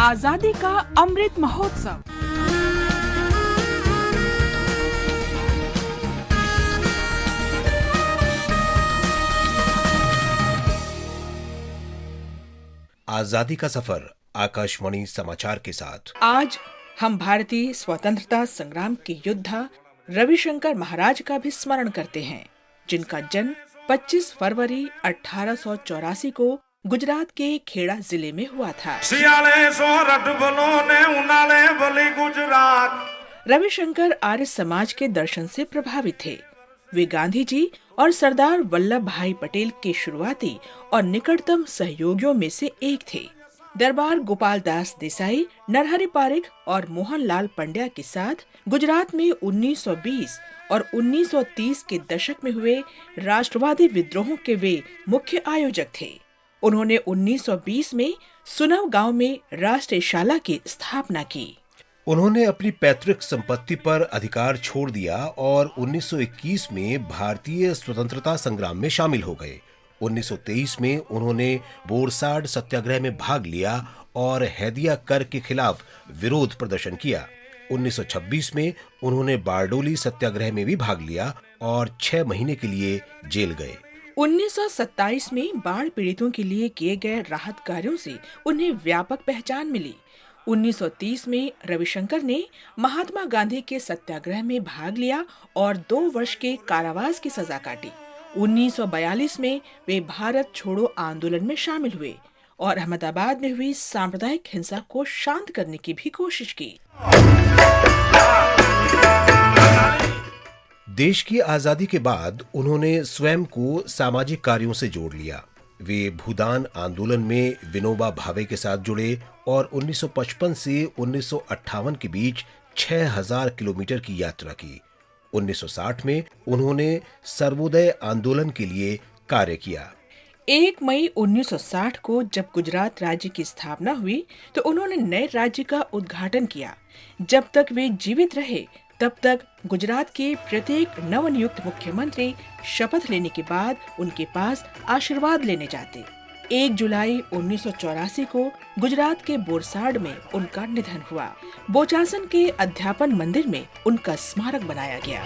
आजादी का अमृत महोत्सव। आजादी का सफर आकाशवाणी समाचार के साथ। आज हम भारतीय स्वतंत्रता संग्राम के योद्धा रविशंकर महाराज का भी स्मरण करते हैं, जिनका जन्म 25 फरवरी 1884 को गुजरात के खेड़ा जिले में हुआ था। रविशंकर आर्य समाज के दर्शन से प्रभावित थे। वे गांधी जी और सरदार वल्लभ भाई पटेल के शुरुआती और निकटतम सहयोगियों में से एक थे। दरबार गोपाल दास देसाई, नरहरि पारिख और मोहनलाल पंड्या के साथ गुजरात में 1920 और 1930 के दशक में हुए राष्ट्रवादी विद्रोहों के वे मुख्य आयोजक थे। उन्होंने 1920 में सुनव गांव में राष्ट्रीय शाला की स्थापना की। उन्होंने अपनी पैतृक संपत्ति पर अधिकार छोड़ दिया और 1921 में भारतीय स्वतंत्रता संग्राम में शामिल हो गए। 1923 में उन्होंने बोरसाड सत्याग्रह में भाग लिया और हैदिया कर के खिलाफ विरोध प्रदर्शन किया। 1926 में उन्होंने बारडोली सत्याग्रह में भी भाग लिया और 6 महीने के लिए जेल गए। 1927 में बाढ़ पीड़ितों के लिए किए गए राहत कार्यों से उन्हें व्यापक पहचान मिली। 1930 में रविशंकर ने महात्मा गांधी के सत्याग्रह में भाग लिया और 2 वर्ष के कारावास की सजा काटी। 1942 में वे भारत छोड़ो आंदोलन में शामिल हुए और अहमदाबाद में हुई सांप्रदायिक हिंसा को शांत करने की भी कोशिश की। देश की आजादी के बाद उन्होंने स्वयं को सामाजिक कार्यों से जोड़ लिया। वे भूदान आंदोलन में विनोबा भावे के साथ जुड़े और 1955 से 1958 के बीच 6000 किलोमीटर की यात्रा की। 1960 में उन्होंने सर्वोदय आंदोलन के लिए कार्य किया। 1 मई 1960 को जब गुजरात राज्य की स्थापना हुई तो उन्होंने नए राज्य का उद्घाटन किया। जब तक वे जीवित रहे तब तक गुजरात के प्रत्येक नवनियुक्त मुख्यमंत्री शपथ लेने के बाद उनके पास आशीर्वाद लेने जाते। 1 जुलाई 1984 को गुजरात के बोरसाड में उनका निधन हुआ। बोचासन के अध्यापन मंदिर में उनका स्मारक बनाया गया।